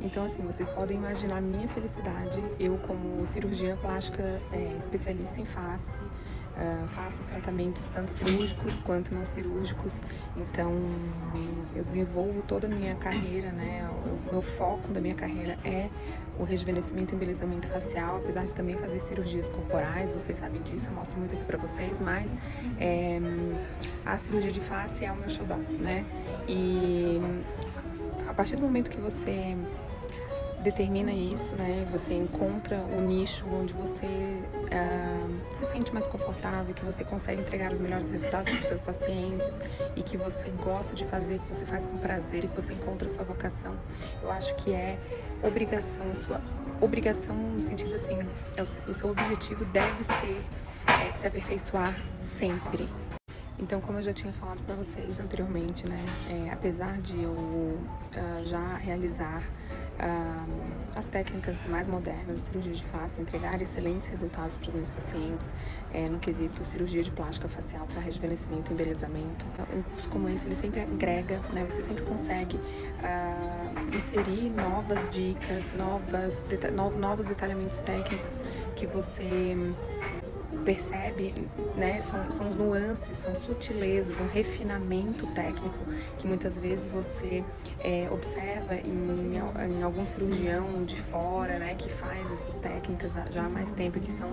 Então, assim, vocês podem imaginar a minha felicidade. Eu, como cirurgiã plástica especialista em face, faço os tratamentos tanto cirúrgicos quanto não cirúrgicos. Então, eu desenvolvo toda a minha carreira, né? O meu foco da minha carreira é o rejuvenescimento e embelezamento facial, apesar de também fazer cirurgias corporais, vocês sabem disso, eu mostro muito aqui pra vocês, mas a cirurgia de face é o meu xodó, né? E a partir do momento que você determina isso, né? Você encontra o nicho onde você se sente mais confortável, que você consegue entregar os melhores resultados para os seus pacientes e que você gosta de fazer, que você faz com prazer e que você encontra a sua vocação. Eu acho que é obrigação, a sua obrigação no sentido assim, o seu objetivo deve ser se aperfeiçoar sempre. Então, como eu já tinha falado para vocês anteriormente, né, apesar de eu já realizar as técnicas mais modernas de cirurgia de face, entregar excelentes resultados para os meus pacientes no quesito cirurgia de plástica facial para rejuvenescimento e embelezamento. Um curso como esse, ele sempre agrega, né, você sempre consegue inserir novas dicas, novos detalhamentos técnicos que você percebe, né, são nuances, são sutilezas, um refinamento técnico que muitas vezes você observa em algum cirurgião de fora, né, que faz essas técnicas já há mais tempo, que são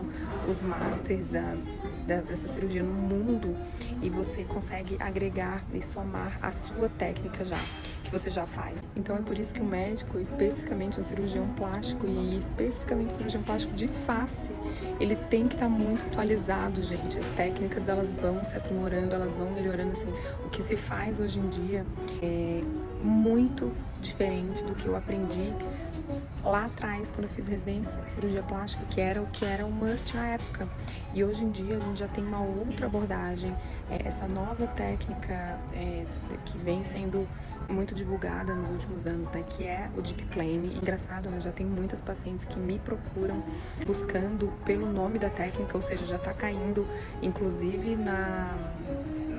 os masters dessa cirurgia no mundo, e você consegue agregar e somar a sua técnica que você já faz. Então é por isso que o médico, especificamente o cirurgião plástico e especificamente o cirurgião plástico de face, ele tem que estar muito atualizado, gente. As técnicas, elas vão se aprimorando, elas vão melhorando, assim. O que se faz hoje em dia é muito diferente do que eu aprendi lá atrás, quando eu fiz residência em cirurgia plástica, que era o must na época. E hoje em dia a gente já tem uma outra abordagem, essa nova técnica que vem sendo muito divulgada nos últimos anos, né, que é o Deep Plane. Engraçado, né, já tem muitas pacientes que me procuram buscando pelo nome da técnica, ou seja, já tá caindo, inclusive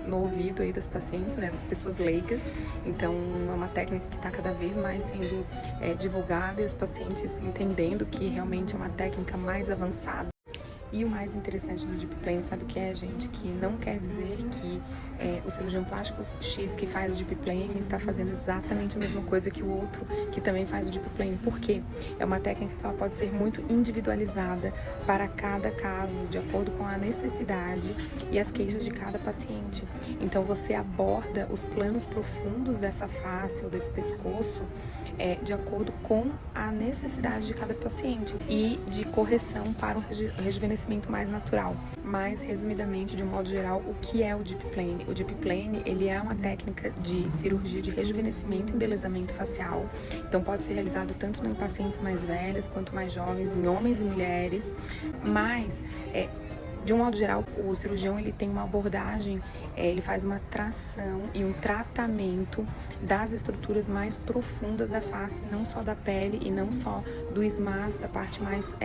no ouvido aí das pacientes, né, das pessoas leigas. Então é uma técnica que está cada vez mais sendo divulgada e os pacientes entendendo que realmente é uma técnica mais avançada. E o mais interessante do Deep Plane, sabe o que é, gente? Que não quer dizer que o cirurgião plástico X que faz o Deep Plane está fazendo exatamente a mesma coisa que o outro que também faz o Deep Plane. Por quê? É uma técnica que ela pode ser muito individualizada para cada caso, de acordo com a necessidade e as queixas de cada paciente. Então você aborda os planos profundos dessa face ou desse pescoço de acordo com a necessidade de cada paciente e de correção para um rejuvenescimento mais natural. Mas, resumidamente, de um modo geral, o que é o Deep Plane? O Deep Plane, ele é uma técnica de cirurgia de rejuvenescimento e embelezamento facial. Então, pode ser realizado tanto em pacientes mais velhas quanto mais jovens, em homens e mulheres. Mas, de um modo geral, o cirurgião ele tem uma abordagem, ele faz uma tração e um tratamento das estruturas mais profundas da face, não só da pele e não só do esmalte, da parte mais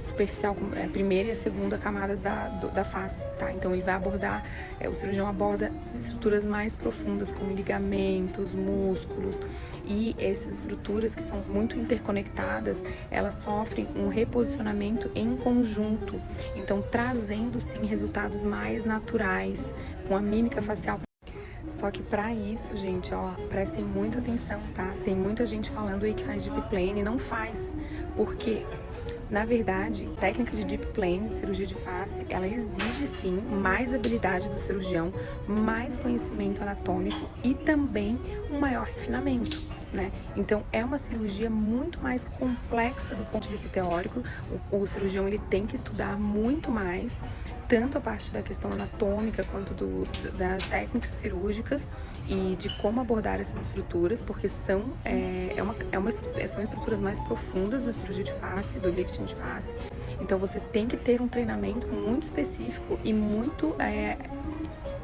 superficial, a primeira e a segunda camada da face, tá? Então ele vai abordar, o cirurgião aborda estruturas mais profundas, como ligamentos, músculos, e essas estruturas que são muito interconectadas, elas sofrem um reposicionamento em conjunto, então trazendo sim resultados mais naturais, com a mímica facial. Só que pra isso, gente, ó, prestem muita atenção, tá? Tem muita gente falando aí que faz Deep Plane e não faz. Por quê? Na verdade, a técnica de Deep Plane, de cirurgia de face, ela exige sim mais habilidade do cirurgião, mais conhecimento anatômico e também um maior refinamento, né? Então é uma cirurgia muito mais complexa do ponto de vista teórico. O cirurgião ele tem que estudar muito mais, tanto a parte da questão anatômica quanto das técnicas cirúrgicas e de como abordar essas estruturas, porque são estruturas mais profundas da cirurgia de face, do lifting de face. Então você tem que ter um treinamento muito específico e muito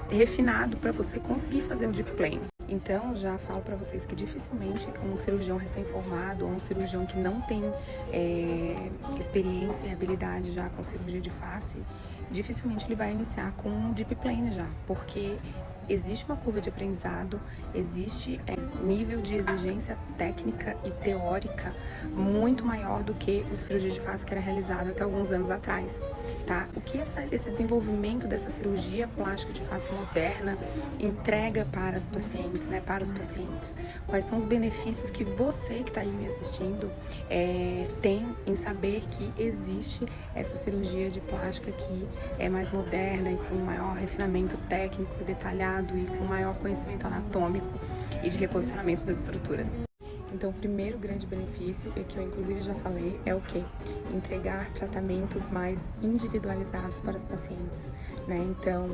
refinado para você conseguir fazer o Deep Plane. Então, já falo para vocês que dificilmente um cirurgião recém-formado ou um cirurgião que não tem experiência e habilidade já com cirurgia de face, dificilmente ele vai iniciar com um Deep Plane já, porque existe uma curva de aprendizado, existe nível de exigência técnica e teórica muito maior do que o de cirurgia de face que era realizado até alguns anos atrás, tá? O que esse desenvolvimento dessa cirurgia plástica de face moderna entrega para as pacientes, né, para os pacientes? Quais são os benefícios que você que está aí me assistindo tem em saber que existe essa cirurgia de plástica que é mais moderna e com maior refinamento técnico, detalhado e com maior conhecimento anatômico e de reposicionamento das estruturas? Então, o primeiro grande benefício, e que eu inclusive já falei, é o quê? Entregar tratamentos mais individualizados para os pacientes, né? Então,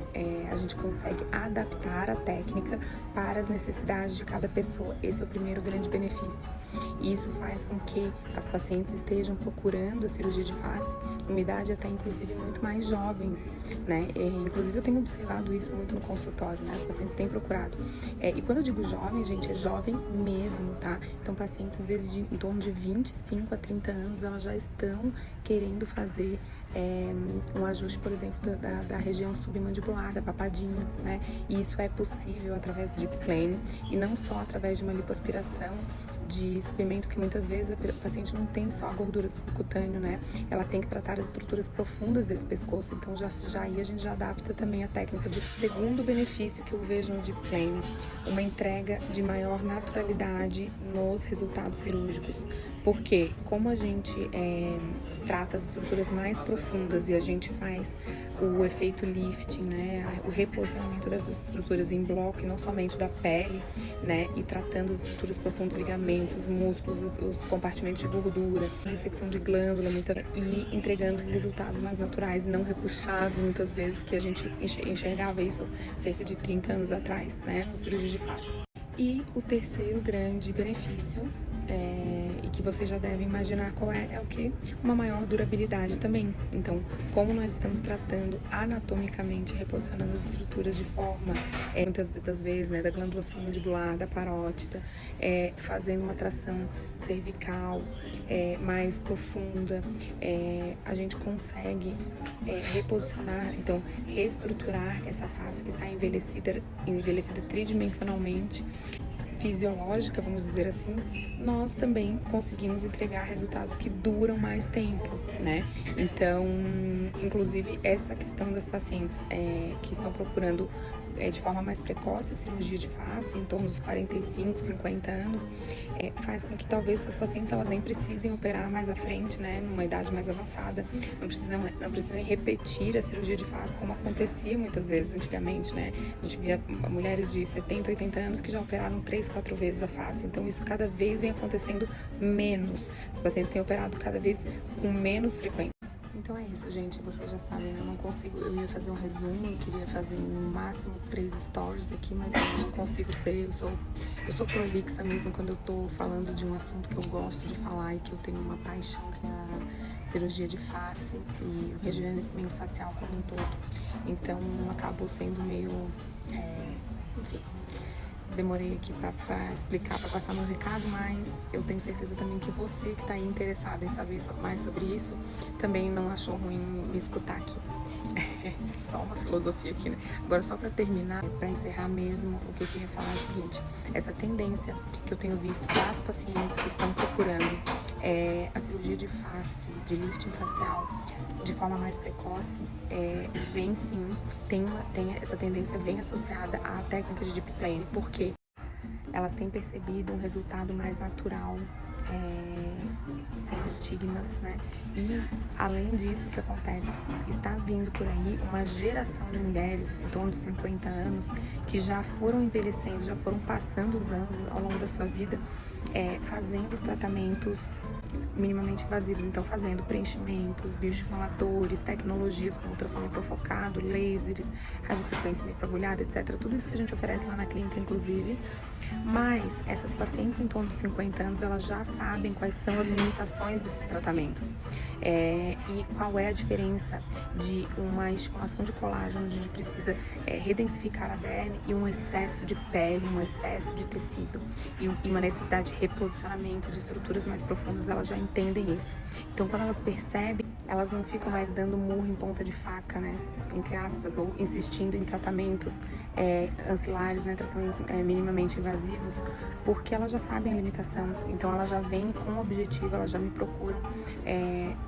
a gente consegue adaptar a técnica para as necessidades de cada pessoa. Esse é o primeiro grande benefício. E isso faz com que as pacientes estejam procurando a cirurgia de face numa idade até inclusive muito mais jovens, né? Inclusive eu tenho observado isso muito no consultório, né? As pacientes têm procurado. E quando eu digo jovem, gente, é jovem mesmo, tá? Então pacientes às vezes em torno de 25 a 30 anos, elas já estão querendo fazer um ajuste, por exemplo, da região submandibular, da papadinha, né? E isso é possível através do Deep Plane e não só através de uma lipoaspiração de subimento, que muitas vezes a paciente não tem só a gordura do subcutâneo, né? Ela tem que tratar as estruturas profundas desse pescoço, então já aí a gente já adapta também a técnica. Segundo benefício que eu vejo no Deep Plane, uma entrega de maior naturalidade nos resultados cirúrgicos, porque como a gente trata as estruturas mais profundas e a gente faz o efeito lifting, né, o reposicionamento dessas estruturas em bloco, e não somente da pele, né, e tratando as estruturas profundas, ligamentos, os músculos, os compartimentos de gordura, a ressecção de glândula, e entregando os resultados mais naturais, não repuxados muitas vezes, que a gente enxergava isso cerca de 30 anos atrás, né, na cirurgia de face. E o terceiro grande benefício, e que você já deve imaginar qual é o que? Uma maior durabilidade também. Então, como nós estamos tratando anatomicamente, reposicionando as estruturas de forma, muitas das vezes, né, da glândula submandibular, da parótida, fazendo uma tração cervical mais profunda, a gente consegue reposicionar, então, reestruturar essa face que está envelhecida tridimensionalmente, fisiológica, vamos dizer assim, nós também conseguimos entregar resultados que duram mais tempo, né? Então, inclusive, essa questão das pacientes que estão procurando de forma mais precoce a cirurgia de face, em torno dos 45, 50 anos, faz com que talvez essas pacientes elas nem precisem operar mais à frente, né, numa idade mais avançada, não precisem repetir a cirurgia de face como acontecia muitas vezes antigamente, né? A gente via mulheres de 70, 80 anos que já operaram 3, 4 vezes a face, então isso cada vez vem acontecendo menos. Os pacientes têm operado cada vez com menos frequência. Então é isso, gente, vocês já sabem, eu não consigo, eu ia fazer um resumo, eu queria fazer no máximo 3 stories aqui, mas eu não consigo ser, eu sou prolixa mesmo quando eu tô falando de um assunto que eu gosto de falar e que eu tenho uma paixão, que é a cirurgia de face e o rejuvenescimento facial como um todo. Então acabou sendo meio, enfim, demorei aqui pra explicar, pra passar meu recado, mas eu tenho certeza também que você que tá aí interessado em saber mais sobre isso, também não achou ruim me escutar aqui. Só uma filosofia aqui, né? Agora, só pra terminar, pra encerrar mesmo, o que eu queria falar é o seguinte: essa tendência que eu tenho visto das pacientes que estão procurando a cirurgia de face, de lifting facial, de forma mais precoce, vem sim, essa tendência vem associada à técnica de Deep Plane, porque elas têm percebido um resultado mais natural, sem estigmas, né? E além disso, o que acontece? Está vindo por aí uma geração de mulheres em torno de 50 anos que já foram envelhecendo, já foram passando os anos ao longo da sua vida, fazendo os tratamentos minimamente invasivos, então fazendo preenchimentos, bioestimuladores, tecnologias como ultrassom microfocado, lasers, radiofrequência microagulhada, etc. Tudo isso que a gente oferece lá na clínica, inclusive. Mas essas pacientes em torno de 50 anos, elas já sabem quais são as limitações desses tratamentos. E qual é a diferença de uma estimulação de colágeno, onde a gente precisa redensificar a derme, e um excesso de pele, um excesso de tecido, e uma necessidade de reposicionamento de estruturas mais profundas. Elas já entendem isso. Então, quando elas percebem elas não ficam mais dando murro em ponta de faca, né, entre aspas, ou insistindo em tratamentos ancilares, né, tratamentos minimamente invasivos, porque elas já sabem a limitação, então elas já vêm com o objetivo, elas já me procuram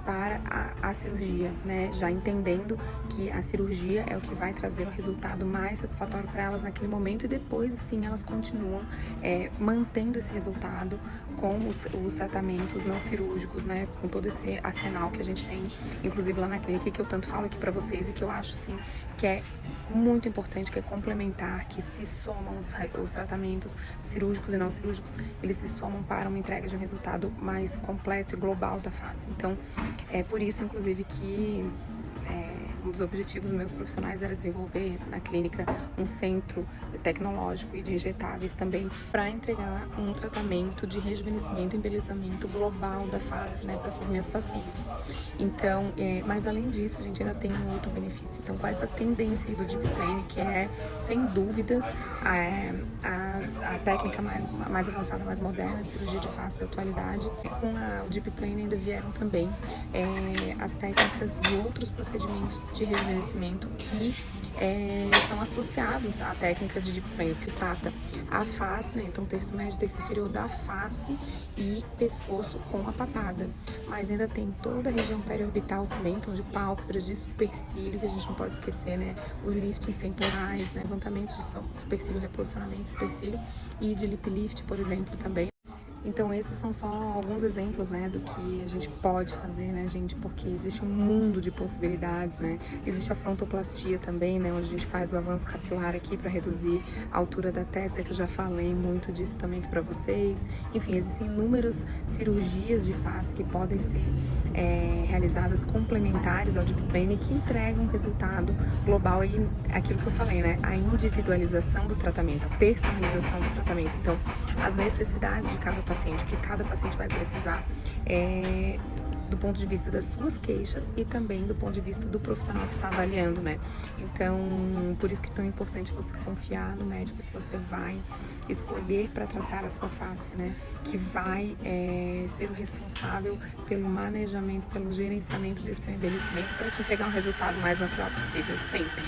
para a cirurgia, né, já entendendo que a cirurgia é o que vai trazer o resultado mais satisfatório para elas naquele momento, e depois, sim, elas continuam mantendo esse resultado com os tratamentos não cirúrgicos, né, com todo esse arsenal que a gente tem, inclusive lá na clínica, que eu tanto falo aqui para vocês e que eu acho, sim, que é muito importante, que é complementar, que se somam os tratamentos cirúrgicos e não cirúrgicos, eles se somam para uma entrega de um resultado mais completo e global da face. Então, é por isso, inclusive, que um dos objetivos meus profissionais era desenvolver na clínica um centro tecnológico e de injetáveis também para entregar um tratamento de rejuvenescimento e embelezamento global da face, né, para essas minhas pacientes. Então, mas além disso, a gente ainda tem um outro benefício. Então, com essa tendência aí do Deep Plane, que é, sem dúvidas, a técnica mais avançada, mais moderna de cirurgia de face da atualidade, com o Deep Plane ainda vieram também as técnicas de outros procedimentos de rejuvenescimento que são associados à técnica de Deep Plane, que trata a face, né, então terço médio e terço inferior da face e pescoço com a papada. Mas ainda tem toda a região periorbital também, então de pálpebras, de supercílio, que a gente não pode esquecer, né, os liftings temporais, né, levantamentos de supercílio, reposicionamento de supercílio e de lip lift, por exemplo, também. Então esses são só alguns exemplos, né, do que a gente pode fazer, né, gente, porque existe um mundo de possibilidades, né, existe a frontoplastia também, né, onde a gente faz o avanço capilar aqui para reduzir a altura da testa, que eu já falei muito disso também aqui para vocês. Enfim, existem inúmeras cirurgias de face que podem ser realizadas complementares ao Deep Plane, que entregam um resultado global, e aquilo que eu falei, né, a individualização do tratamento, a personalização do tratamento. Então, as necessidades de cada paciente, o que cada paciente vai precisar, do ponto de vista das suas queixas e também do ponto de vista do profissional que está avaliando, né? Então, por isso que é tão importante você confiar no médico que você vai escolher para tratar a sua face, né? Que vai ser o responsável pelo manejamento, pelo gerenciamento desse seu envelhecimento, para te entregar um resultado mais natural possível, sempre.